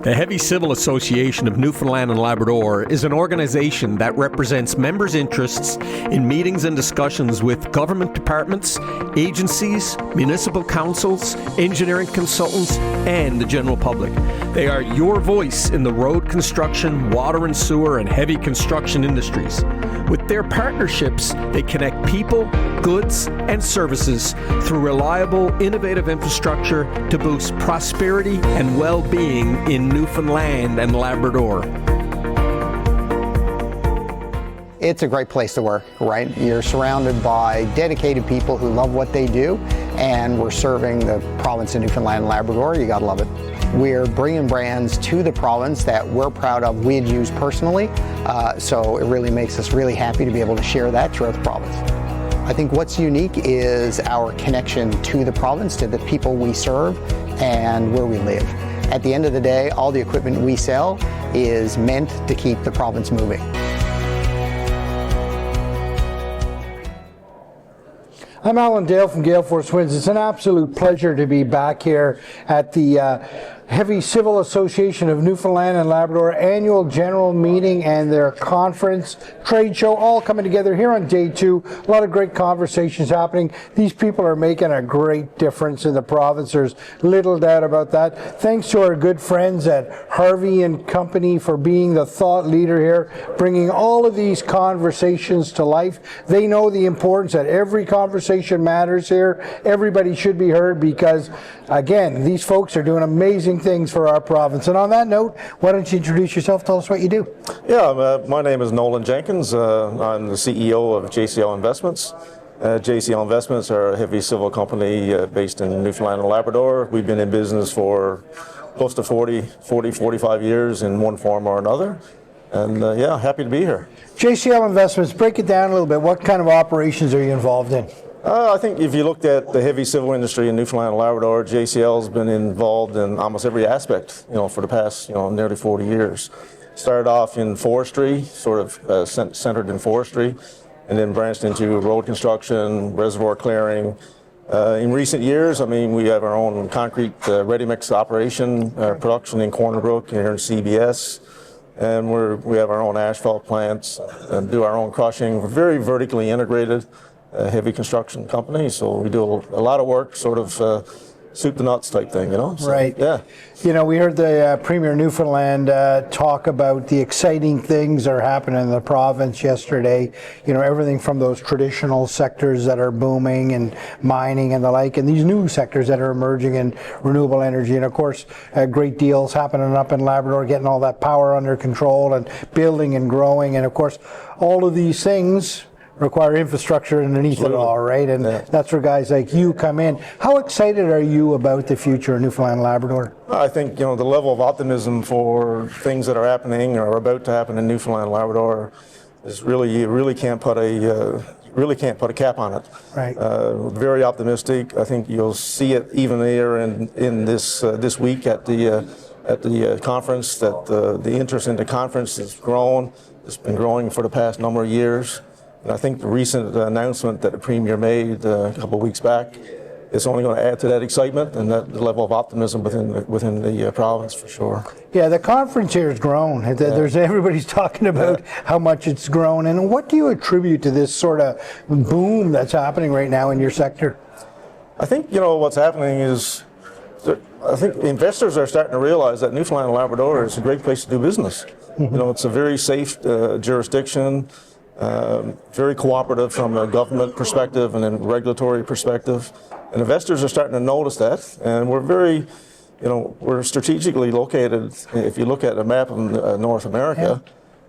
The Heavy Civil Association of Newfoundland and Labrador is an organization that represents members' interests in meetings and discussions with government departments, agencies, municipal councils, engineering consultants, and the general public. They are your voice in the road construction, water and sewer, and heavy construction industries. With their partnerships, they connect people, goods, and services through reliable, innovative infrastructure to boost prosperity and well-being in Newfoundland and Labrador. It's a great place to work, right? You're surrounded by dedicated people who love what they do, and we're serving the province of Newfoundland and Labrador. You gotta love it. We're bringing brands to the province that we're proud of, we'd use personally, so it really makes us really happy to be able to share that throughout the province. I think what's unique is our connection to the province, to the people we serve, and where we live. At the end of the day, all the equipment we sell is meant to keep the province moving. I'm Alan Dale from Gale Force Winds. It's an absolute pleasure to be back here at the Heavy Civil Association of Newfoundland and Labrador annual general meeting and their conference, trade show, all coming together here on day two. A lot of great conversations happening. These people are making a great difference in the province. There's little doubt about that. Thanks to our good friends at Harvey and Company for being the thought leader here, bringing all of these conversations to life. They know the importance that every conversation matters here. Everybody should be heard because, again, these folks are doing amazing things for our province. And on that note, why don't you introduce yourself, tell us what you do. Yeah, my name is Nolan Jenkins. I'm the CEO of JCL Investments. JCL Investments are a heavy civil company based in Newfoundland and Labrador. We've been in business for close to 45 years in one form or another. And yeah, happy to be here. JCL Investments, break it down a little bit. What kind of operations are you involved in? I think if you looked at the heavy civil industry in Newfoundland and Labrador, JCL's been involved in almost every aspect, for the past, nearly 40 years. Started off in forestry, sort of centered in forestry, and then branched into road construction, reservoir clearing. In recent years, we have our own concrete ready-mix operation, production in Corner Brook here in CBS, and we have our own asphalt plants and do our own crushing. We're very vertically integrated. Heavy construction company, so we do a lot of work, sort of soup to nuts type thing, So, right. Yeah. We heard the Premier of Newfoundland talk about the exciting things that are happening in the province yesterday. Everything from those traditional sectors that are booming and mining and the like, and these new sectors that are emerging in renewable energy. And of course, great deals happening up in Labrador, getting all that power under control and building and growing. And of course, all of these things require infrastructure underneath it all, right? And that's where guys like you come in. How excited are you about the future of Newfoundland and Labrador? I think, the level of optimism for things that are happening or are about to happen in Newfoundland and Labrador is you really can't put a cap on it. Right. Very optimistic. I think you'll see it even there in this week at the conference, that the interest in the conference has grown. It's been growing for the past number of years. And I think the recent announcement that the Premier made a couple of weeks back is only going to add to that excitement and that level of optimism within the province for sure. Yeah, the conference here has grown. Everybody's talking about how much it's grown. And what do you attribute to this sort of boom that's happening right now in your sector? I think, what's happening is I think investors are starting to realize that Newfoundland and Labrador is a great place to do business. Mm-hmm. It's a very safe jurisdiction. Very cooperative from a government perspective and a regulatory perspective. And investors are starting to notice that. And we're we're strategically located, if you look at a map of North America,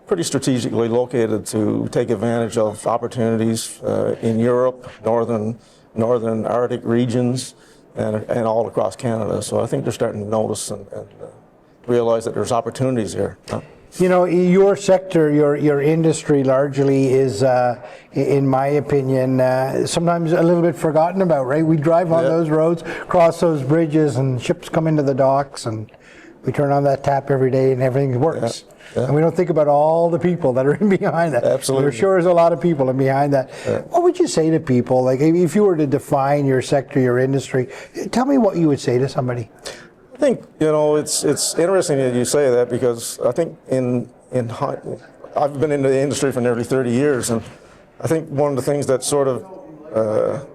pretty strategically located to take advantage of opportunities in Europe, northern Arctic regions, and all across Canada. So I think they're starting to notice and realize that there's opportunities here. Your sector, your industry largely is, in my opinion, sometimes a little bit forgotten about, right? We drive on those roads, cross those bridges, and ships come into the docks, and we turn on that tap every day and everything works. Yeah. And we don't think about all the people that are in behind that. Absolutely. There sure is a lot of people in behind that. Yeah. What would you say to people, like if you were to define your sector, your industry, tell me what you would say to somebody? I think, it's interesting that you say that, because I think I've been in the industry for nearly 30 years, and I think one of the things that sort of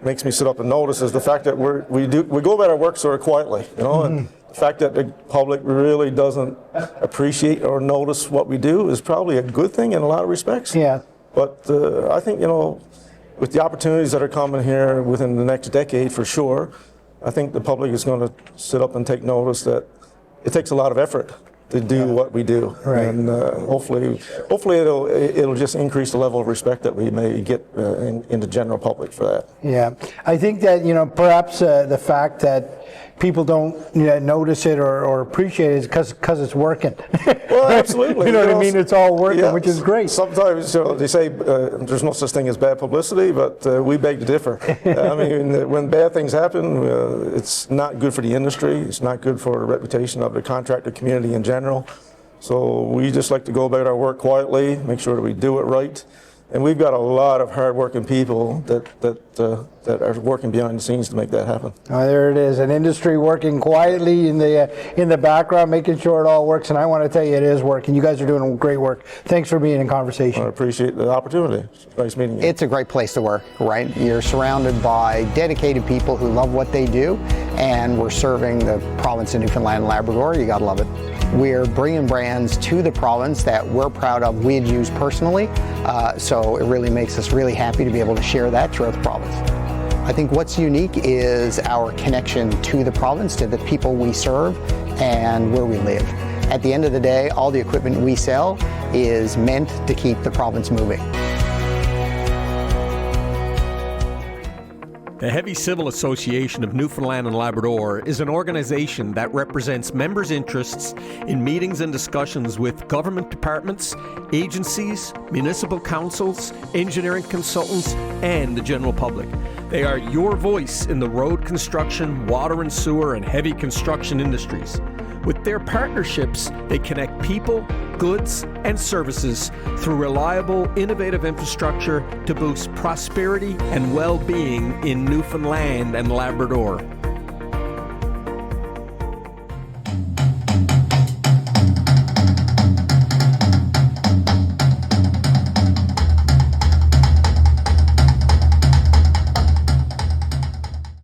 makes me sit up and notice is the fact that we go about our work sort of quietly, and the fact that the public really doesn't appreciate or notice what we do is probably a good thing in a lot of respects. Yeah. But I think, with the opportunities that are coming here within the next decade, for sure, I think the public is going to sit up and take notice that it takes a lot of effort to do what we do, Right. and hopefully it'll just increase the level of respect that we may get in the general public for that. Yeah, I think that perhaps the fact that people don't notice it or appreciate it is because it's working. Well, absolutely. You know what I mean? It's all working, yeah, which is great. Sometimes they say there's no such thing as bad publicity, but we beg to differ. I mean, when bad things happen, it's not good for the industry. It's not good for the reputation of the contractor community in general. So we just like to go about our work quietly, make sure that we do it right. And we've got a lot of hard-working people that are working behind the scenes to make that happen. Oh, there it is, an industry working quietly in the background, making sure it all works. And I want to tell you, it is working. You guys are doing great work. Thanks for being in conversation. I appreciate the opportunity. It's nice meeting you. It's a great place to work, right? You're surrounded by dedicated people who love what they do, and we're serving the province of Newfoundland and Labrador. You gotta love it. We're bringing brands to the province that we're proud of, we'd use personally, so it really makes us really happy to be able to share that throughout the province. I think what's unique is our connection to the province, to the people we serve, and where we live. At the end of the day, all the equipment we sell is meant to keep the province moving. The Heavy Civil Association of Newfoundland and Labrador is an organization that represents members' interests in meetings and discussions with government departments, agencies, municipal councils, engineering consultants, and the general public. They are your voice in the road construction, water and sewer, and heavy construction industries. With their partnerships, they connect people, goods, and services through reliable, innovative infrastructure to boost prosperity and well-being in Newfoundland and Labrador.